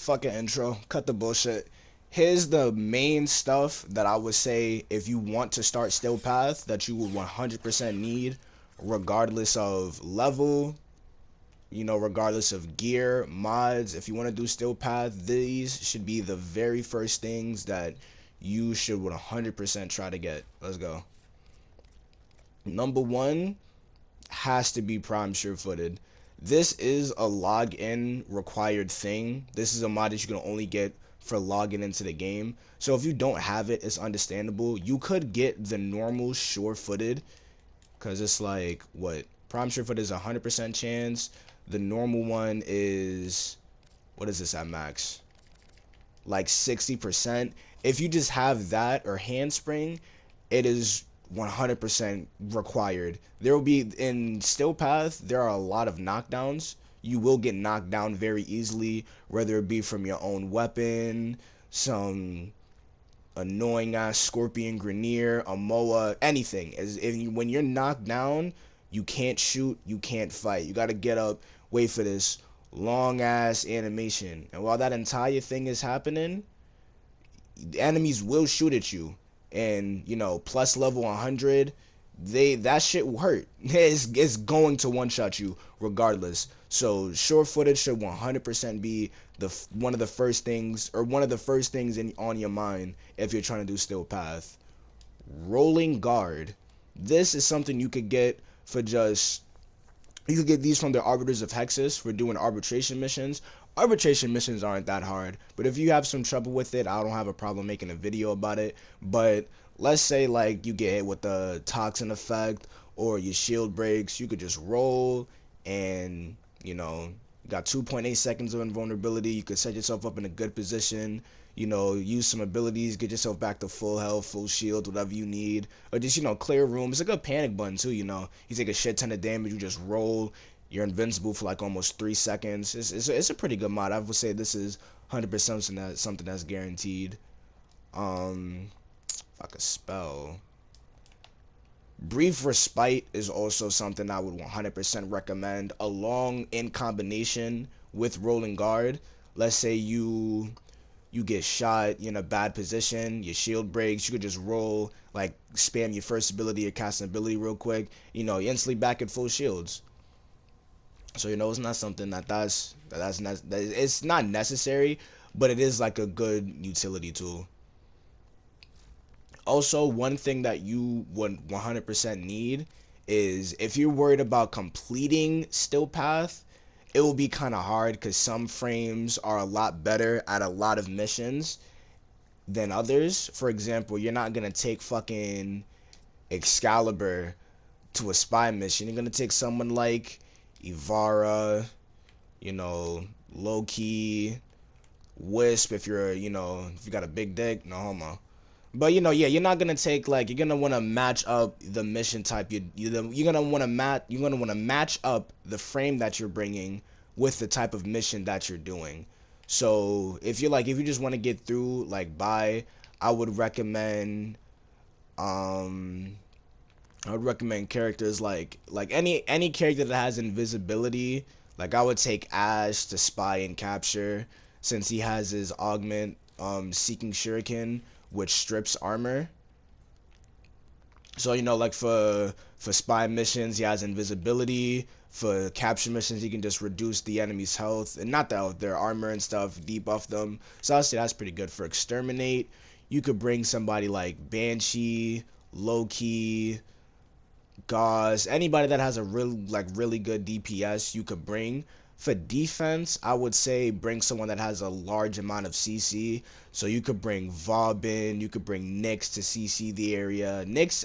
fucking intro. Cut the bullshit. Here's the main stuff that I would say if you want to start Still Path that you would 100% need, regardless of level, regardless of gear, mods. If you want to do Still Path, these should be the very first things that you should 100% try to get. Let's go. Number one has to be Prime Sure-Footed. This is a login required thing. This is a mod that you can only get for logging into the game. So if you don't have it, it's understandable. You could get the normal Sure-Footed, because it's like, what? Prime Sure-Footed is 100% chance. The normal one is, what is this at max? Like 60%. If you just have that or Handspring, it is 100% required. There will be, in Still Path, there are a lot of knockdowns. You will get knocked down very easily, whether it be from your own weapon, some annoying ass scorpion grenier, a moa, anything. When you're knocked down, you can't shoot, you can't fight. You gotta get up, wait for this long ass animation. And while that entire thing is happening, the enemies will shoot at you. And plus level 100, that shit will hurt. It's going to one shot you regardless. So short footage should 100% be one of the first things, or one of the first things on your mind if you're trying to do Still Path. Rolling guard. This is something you could get for just, you could get these from the Arbiters of Hexus for doing arbitration missions. Arbitration missions aren't that hard, but if you have some trouble with it, I don't have a problem making a video about it. But let's say like you get hit with the toxin effect or your shield breaks, you could just roll and you got 2.8 seconds of invulnerability. You could set yourself up in a good position, use some abilities, get yourself back to full health, full shield, whatever you need, or just clear room. It's a good panic button too. You take a shit ton of damage, you just roll, you're invincible for like almost 3 seconds. It's a pretty good mod. I would say this is 100% something that's guaranteed. If I could spell, Brief Respite is also something I would 100% recommend, along in combination with Rolling Guard. Let's say you get shot, you're in a bad position, your shield breaks, you could just roll, like spam your first ability or cast an ability real quick, you're instantly back at full shields. So it's not something it's not necessary, but it is like a good utility tool. Also, one thing that you would 100% need is, if you're worried about completing Still Path, it will be kind of hard because some frames are a lot better at a lot of missions than others. For example, you're not gonna take fucking Excalibur to a spy mission. You're gonna take someone like Ivara, Loki, Wisp if if you got a big dick, no homo. But yeah, you're not gonna take, like, you're gonna want to match up the mission type. You're gonna want to match up the frame that you're bringing with the type of mission that you're doing. So if you just want to get through like I would recommend characters like any character that has invisibility. Like I would take Ash to spy and capture, since he has his augment Seeking Shuriken, which strips armor. So like for spy missions, he has invisibility. For capture missions, he can just reduce the enemy's health, and not their armor and stuff, debuff them. So I'd say that's pretty good. For exterminate, you could bring somebody like Banshee, Loki, Gauze, anybody that has a really good DPS you could bring. For defense, I would say bring someone that has a large amount of CC. So you could bring Vauban, you could bring Nyx to CC the area. Nyx,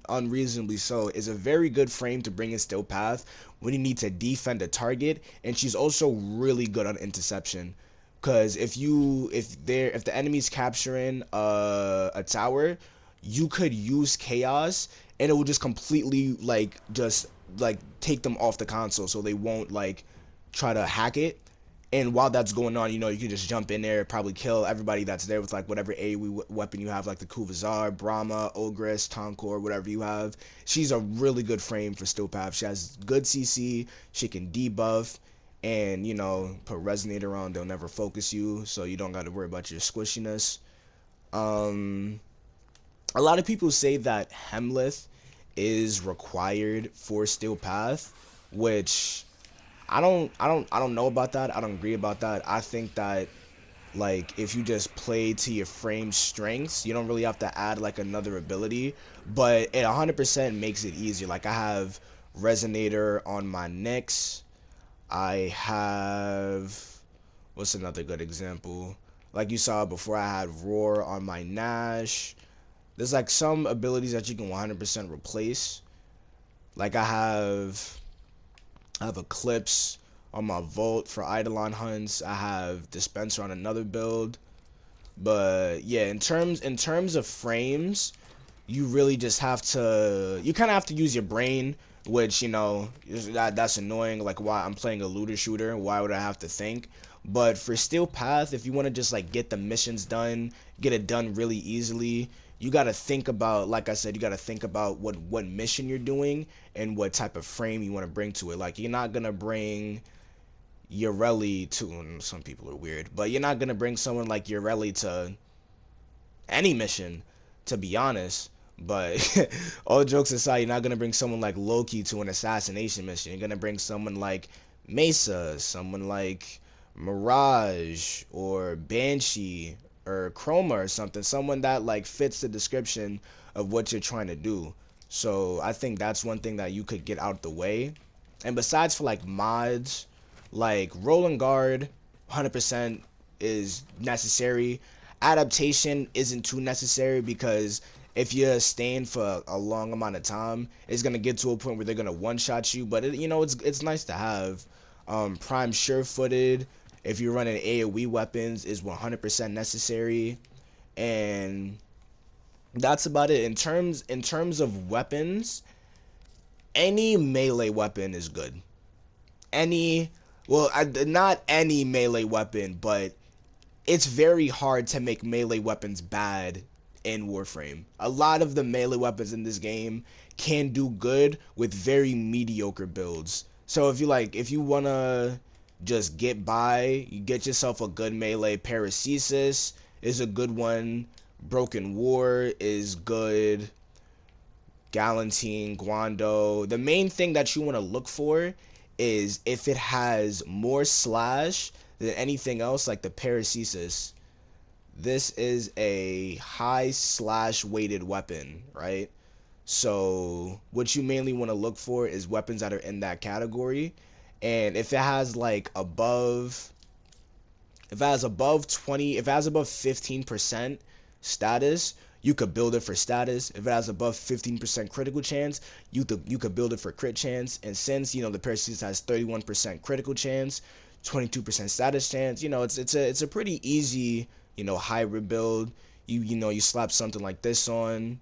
unreasonably so, is a very good frame to bring in Still Path when you need to defend a target, and she's also really good on interception. Because if the enemy's capturing a tower, you could use Chaos, and it will just completely like take them off the console, so they won't like try to hack it. And while that's going on, you can just jump in there, probably kill everybody that's there with like whatever AoE weapon you have, like the Kuvazar, Brahma, Ogress, Tonkor, whatever you have. She's a really good frame for Still Path. She has good CC, she can debuff, and put resonator on. They'll never focus you, so you don't got to worry about your squishiness. um a lot of people say that Hemlith is required for Steel Path, which I don't know about that. I don't agree about that. I think that, like, if you just play to your frame strengths, you don't really have to add like another ability, but it 100% makes it easier. Like, I have Resonator on my Nyx. I have, what's another good example? Like you saw before, I had Roar on my Nash. There's like some abilities that you can 100% replace. Like, I have Eclipse on my Volt for Eidolon hunts. I have Dispenser on another build. But yeah, in terms of frames, you really just have to, you kind of have to use your brain, which that's annoying. Like, why I'm playing a looter shooter, why would I have to think? But for Steel Path, if you want to just like get the missions done, get it done really easily, you got to think about, like I said, you got to think about what mission you're doing and what type of frame you want to bring to it. Like, you're not gonna bring Ureli to, and some people are weird, but you're not gonna bring someone like Ureli to any mission, to be honest. But all jokes aside, you're not gonna bring someone like Loki to an assassination mission. You're gonna bring someone like Mesa, someone like Mirage or Banshee or Chroma or something, someone that like fits the description of what you're trying to do. So I think that's one thing that you could get out the way. And besides, for like mods, like Rolling Guard 100% is necessary. Adaptation isn't too necessary, because if you're staying for a long amount of time, it's gonna get to a point where they're gonna one shot you. But it's nice to have. Prime sure-footed, if you're running AoE weapons, is 100% necessary. And that's about it. In terms of weapons, any melee weapon is good. Any, well, not any melee weapon, but it's very hard to make melee weapons bad in Warframe. A lot of the melee weapons in this game can do good with very mediocre builds. So if you wanna just get by, you get yourself a good melee. Paracesis is a good one. Broken War is good. Galantine, Guando. The main thing that you want to look for is if it has more slash than anything else, like the Paracesis. This is a high slash weighted weapon, right? So what you mainly want to look for is weapons that are in that category. And if it has like above, if it has above 20, if it has above 15% status, you could build it for status. If it has above 15% critical chance, you could build it for crit chance. And since the Paracesis has 31% critical chance, 22% status chance, it's a pretty easy hybrid build. You slap something like this on.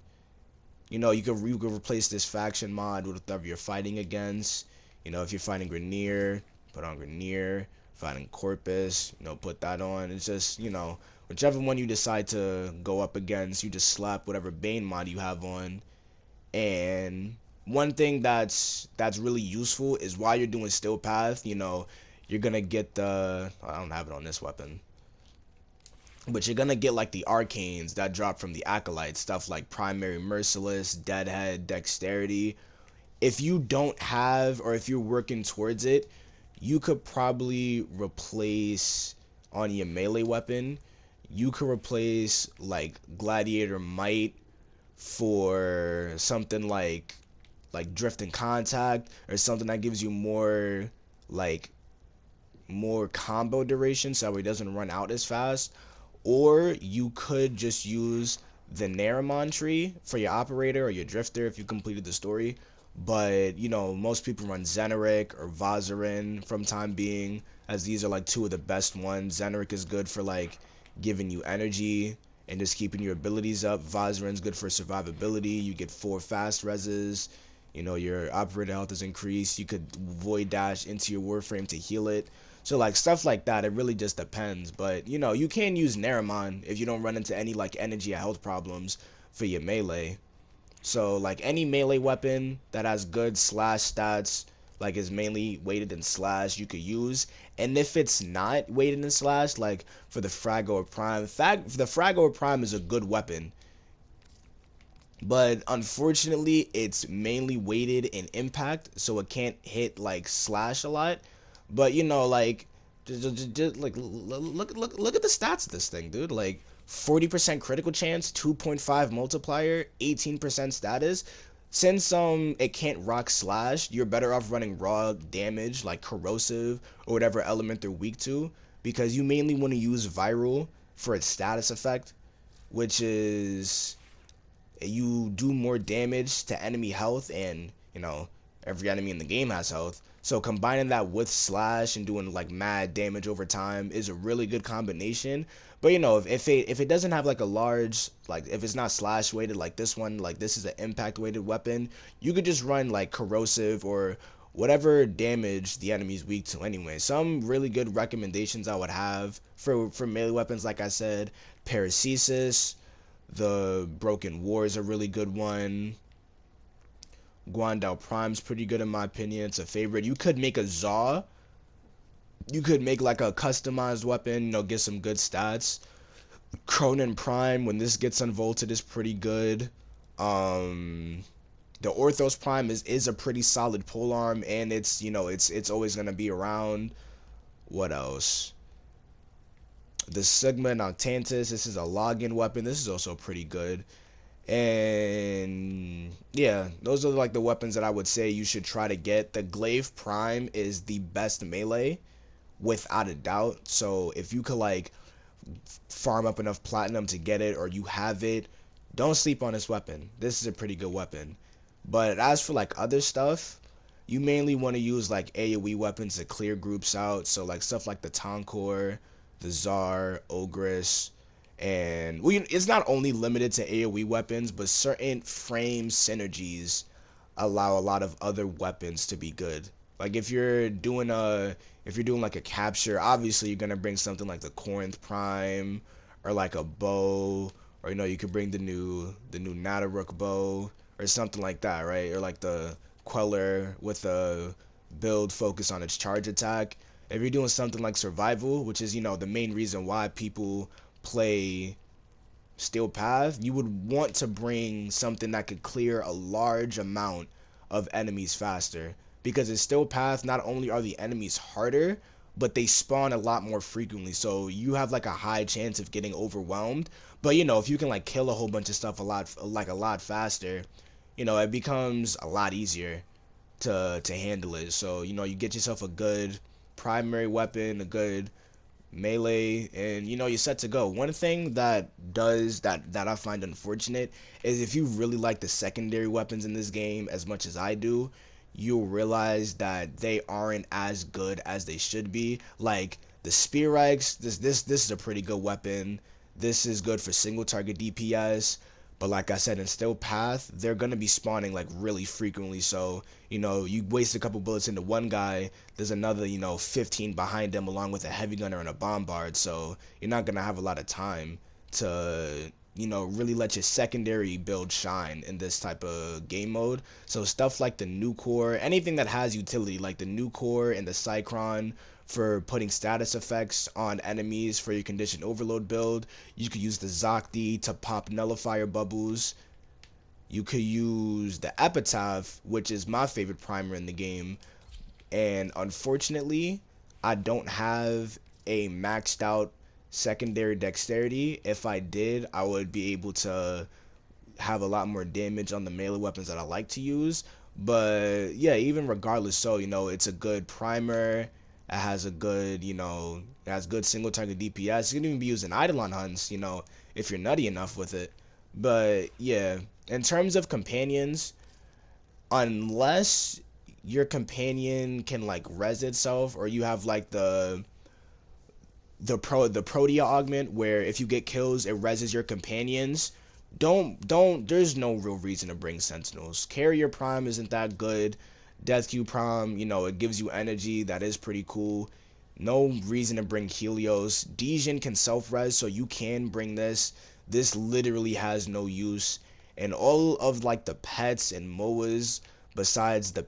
You could replace this faction mod with whatever you're fighting against. If you're fighting Grenier, put on Grenier. Fighting Corpus, put that on. It's just, whichever one you decide to go up against, you just slap whatever Bane mod you have on. And one thing that's really useful is while you're doing Steel Path, you're gonna get the, I don't have it on this weapon, but you're gonna get like the arcanes that drop from the acolytes, stuff like Primary Merciless, Deadhead, Dexterity. If you don't have, or if you're working towards it, you could probably replace on your melee weapon, you could replace like Gladiator Might for something like Drift and Contact, or something that gives you like more combo duration, so it doesn't run out as fast. Or you could just use the Naramon tree for your operator or your drifter if you completed the story. But most people run Xeneric or Vazarin from time being, as these are like two of the best ones. Xeneric is good for like giving you energy and just keeping your abilities up. Vazarin's good for survivability. You get 4 fast reses. Your operator health is increased. You could void dash into your Warframe to heal it. So like stuff like that, it really just depends. But you can use Naramon if you don't run into any like energy or health problems for your melee. So like any melee weapon that has good slash stats, like is mainly weighted in slash, you could use. And if it's not weighted in slash, like for the Fragor Prime, the Fragor Prime is a good weapon, but unfortunately it's mainly weighted in impact, so it can't hit like slash a lot. But you know, like just like look at the stats of this thing, dude. Like 40% critical chance, 2.5 multiplier, 18% status. Since it can't rock slash, you're better off running raw damage like corrosive or whatever element they're weak to, because you mainly want to use viral for its status effect, which is you do more damage to enemy health, and you know every enemy in the game has health, so combining that with slash and doing like mad damage over time is a really good combination. But you know, if it doesn't have like a large, like if it's not slash weighted like this one, like this is an impact weighted weapon, you could just run like corrosive or whatever damage the enemy's weak to anyway. Some really good recommendations I would have for melee weapons, like I said, paracesis, the Broken War is a really good one. Guandao Prime's pretty good in my opinion. It's a favorite. You could make a Zaw. You could make like a customized weapon, you know, get some good stats. Cronin Prime, when this gets unvolted, is pretty good. Um the Orthos Prime is a pretty solid polearm, and it's, you know, it's always gonna be around. What else? The Sigma Noctantis, this is a login weapon. This is also pretty good. And yeah, those are like the weapons that I would say you should try to get. The Glaive Prime is the best melee without a doubt. So if you could like farm up enough platinum to get it, or you have it, don't sleep on this weapon. This is a pretty good weapon. But as for like other stuff, you mainly want to use like AoE weapons to clear groups out. So like stuff like the Tonkor, the Czar, Ogress, and well, it's not only limited to AoE weapons, but certain frame synergies allow a lot of other weapons to be good. Like if you're doing like a capture, obviously you're gonna bring something like the Corinth Prime, or like a bow, or you know, you could bring the new Nataruk bow or something like that, right? Or like the Queller with a build focus on its charge attack. If you're doing something like survival, which is, you know, the main reason why people play Steel Path, you would want to bring something that could clear a large amount of enemies faster. Because in Steel Path, not only are the enemies harder, but they spawn a lot more frequently. So you have like a high chance of getting overwhelmed. But you know, if you can like kill a whole bunch of stuff a lot faster, you know, it becomes a lot easier to handle it. So, you know, you get yourself a good primary weapon, a good melee, and you know, you're set to go. One thing that I find unfortunate is if you really like the secondary weapons in this game as much as I do, you'll realize that they aren't as good as they should be. Like the Spear Axe, this is a pretty good weapon. This is good for single target DPS. But like I said, in Still Path, they're gonna be spawning like really frequently. So, you know, you waste a couple bullets into one guy, there's another, you know, 15 behind them along with a heavy gunner and a bombard. So you're not gonna have a lot of time to, you know, really let your secondary build shine in this type of game mode. So stuff like the new core, anything that has utility, like the new core and the Cycron for putting status effects on enemies for your condition overload build. You could use the Zakti to pop nullifier bubbles. You could use the Epitaph, which is my favorite primer in the game. And unfortunately, I don't have a maxed out secondary dexterity. If I did, I would be able to have a lot more damage on the melee weapons that I like to use. But yeah, even regardless, so you know, it's a good primer. It has a good, you know, it has good single target DPS. You can even be using Eidolon hunts, you know, if you're nutty enough with it. But yeah, in terms of companions, unless your companion can like res itself, or you have like the Protea augment where if you get kills it reses your companions, don't there's no real reason to bring Sentinels. Carrier Prime isn't that good. Death Cube Prime, you know, it gives you energy, that is pretty cool. No reason to bring Helios. Dejin can self-res, so you can bring this. This literally has no use. And all of like the pets and MOAs besides the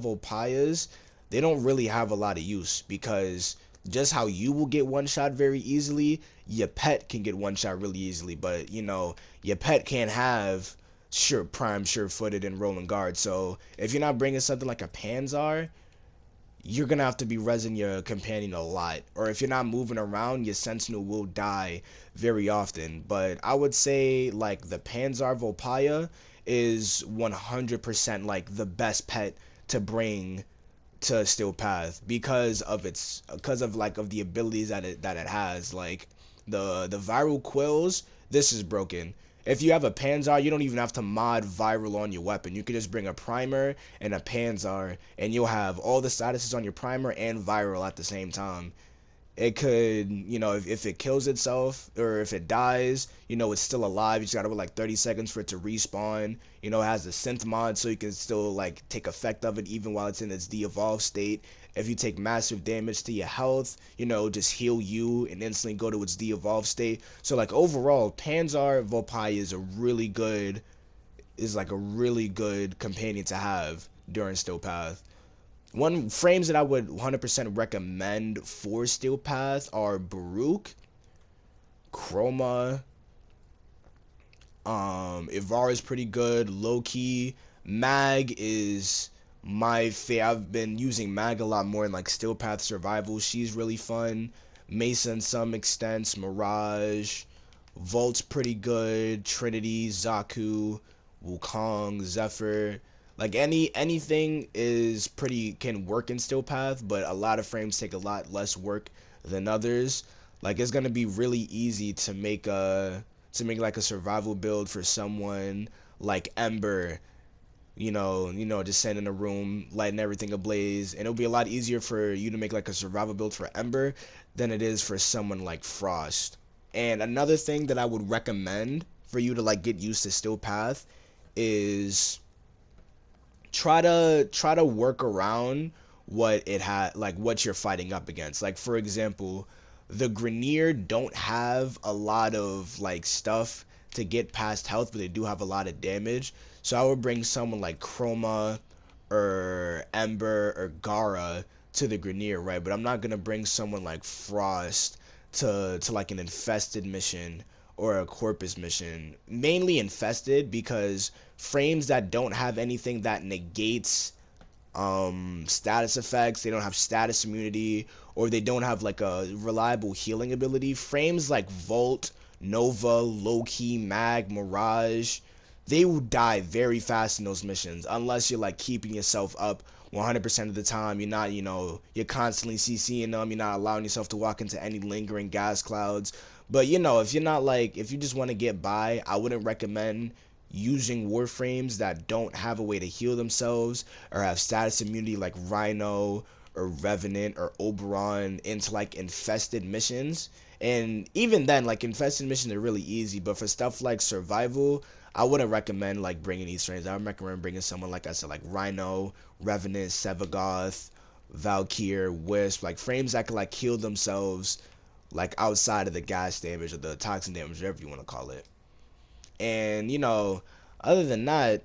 Volpayas, they don't really have a lot of use, because just how you will get one shot very easily, your pet can get one shot really easily. But you know, your pet can't have sure-footed and rolling guard. So if you're not bringing something like a Panzar, you're gonna have to be resin your companion a lot. Or if you're not moving around, your Sentinel will die very often. But I would say like the Panzar Volpaya is 100% like the best pet to bring to Steel Path, because of the abilities that it has. Like the viral quills, this is broken. If you have a Panzar, you don't even have to mod viral on your weapon. You can just bring a primer and a Panzar, and you'll have all the statuses on your primer and viral at the same time. It could, you know, if it kills itself or if it dies, you know, it's still alive. You just gotta wait like 30 seconds for it to respawn. You know, it has a synth mod, so you can still like take effect of it even while it's in its de-evolved state. If you take massive damage to your health, you know, just heal you and instantly go to its de-evolved state. So like overall, Panzar Volpaya is like a really good companion to have during Steel Path. One frames that I would 100% recommend for Steel Path are Baruch, Chroma, Ivar is pretty good, Loki, Mag is my favorite. I've been using Mag a lot more in like Steel Path Survival. She's really fun. Mesa in some extents, Mirage, Volt's pretty good, Trinity, Zaku, Wukong, Zephyr. Like anything is pretty, can work in Steel Path, but a lot of frames take a lot less work than others. Like it's gonna be really easy to make like a survival build for someone like Ember, just sitting in a room, lighting everything ablaze, and it'll be a lot easier for you to make like a survival build for Ember than it is for someone like Frost. And another thing that I would recommend for you to like get used to Steel Path is try to work around what you're fighting up against. Like for example, the Grenier don't have a lot of like stuff to get past health, but they do have a lot of damage. So I would bring someone like Chroma or Ember or Gara to the Grenier, right? But I'm not gonna bring someone like Frost to like an infested mission or a Corpus mission. Mainly infested, because frames that don't have anything that negates status effects, they don't have status immunity, or they don't have like a reliable healing ability. Frames like Volt, Nova, Loki, Mag, Mirage, they will die very fast in those missions unless you're like keeping yourself up 100% of the time. You're not, you're constantly CCing them. You're not allowing yourself to walk into any lingering gas clouds. But if you're not like, if you just want to get by, I wouldn't recommend using warframes that don't have a way to heal themselves or have status immunity like Rhino or Revenant or Oberon into like infested missions. And even then, like infested missions are really easy, but for stuff like survival, I wouldn't recommend like bringing these frames. I would recommend bringing someone like I said, like Rhino, Revenant, Sevagoth, Valkyr, Wisp, like frames that can like heal themselves like outside of the gas damage or the toxin damage, whatever you want to call it. And other than that,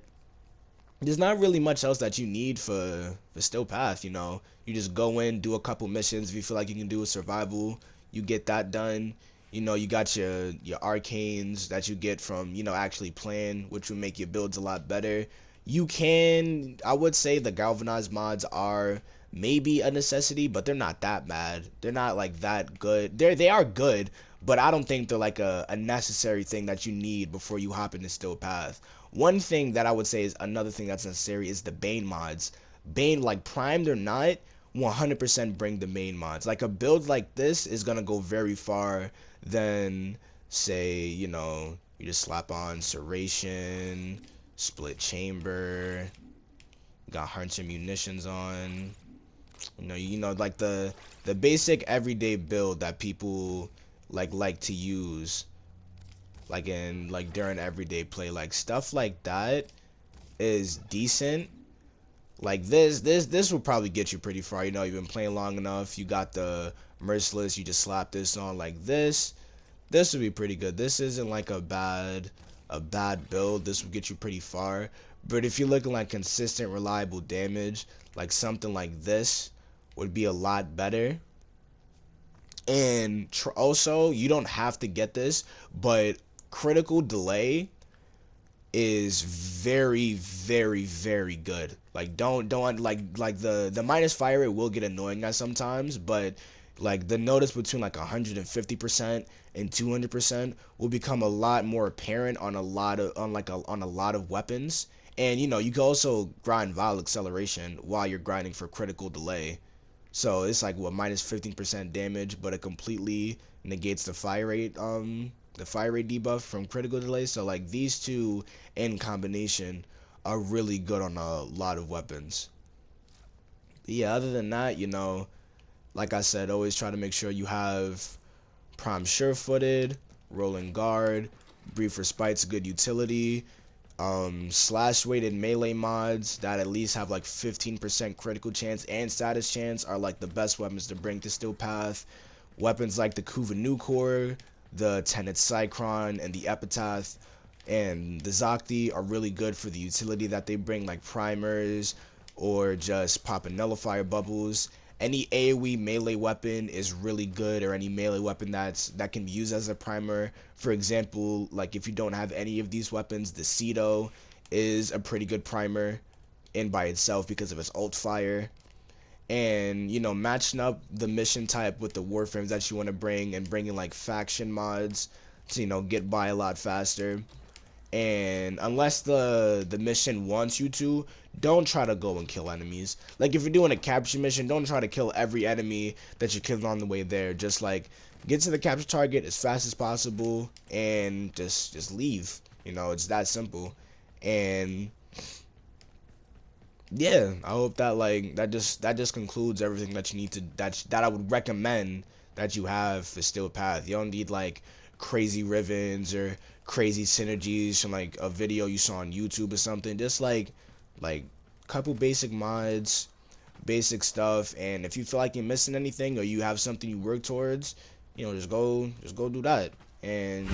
there's not really much else that you need for Steel Path. You just go in, do a couple missions. If you feel like you can do a survival, you get that done. You got your arcanes that you get from actually playing, which will make your builds a lot better. I would say the galvanized mods are maybe a necessity, but they're not that bad. They're not like that good. They are good, but I don't think they're like a necessary thing that you need before you hop into Steel Path. One thing that I would say is another thing that's necessary is the Bane mods. Bane, like primed or not, 100% bring the main mods. Like a build like this is gonna go very far than say, you just slap on Serration, Split Chamber, got Hunter Munitions on. Like the basic everyday build that people like to use like during everyday play. Like stuff like that is decent. Like this will probably get you pretty far. You've been playing long enough. You got the Merciless, you just slap this on like this. This would be pretty good. This isn't like a bad build. This will get you pretty far. But if you're looking like consistent, reliable damage, like something like this would be a lot better. And also, you don't have to get this, but critical delay is very, very, very good. Like don't like the minus fire rate will get annoying at sometimes, but like the notice between like 150% and 200% will become a lot more apparent on a lot of on a lot of weapons. And you can also grind vial acceleration while you're grinding for critical delay. So it's like what, minus 15% damage, but it completely negates the fire rate debuff from critical delay. So like these two in combination are really good on a lot of weapons. But yeah, other than that, like I said, always try to make sure you have prime sure-footed, rolling guard, brief respite's good utility, slash weighted melee mods that at least have like 15% critical chance and status chance are like the best weapons to bring to Steel Path. Weapons like the Kuva Core, the Tenet Cycron, and the Epitaph and the Zakti are really good for the utility that they bring, like primers or just popping nullifier bubbles. Any AoE melee weapon is really good, or any melee weapon that can be used as a primer. For example, like if you don't have any of these weapons, the Cedo is a pretty good primer in by itself because of its ult fire. And matching up the mission type with the warframes that you want to bring, and bringing like faction mods to get by a lot faster. And unless the mission wants you to, don't try to go and kill enemies. Like if you're doing a capture mission, don't try to kill every enemy that you kill on the way there. Just like get to the capture target as fast as possible and just leave. It's that simple. And yeah, I hope that that just concludes everything that you need to that I would recommend that you have for Steel Path. You don't need like crazy rivens or crazy synergies from like a video you saw on YouTube or something. Just like couple basic mods, basic stuff, and if you feel like you're missing anything or you have something you work towards, just go do that. And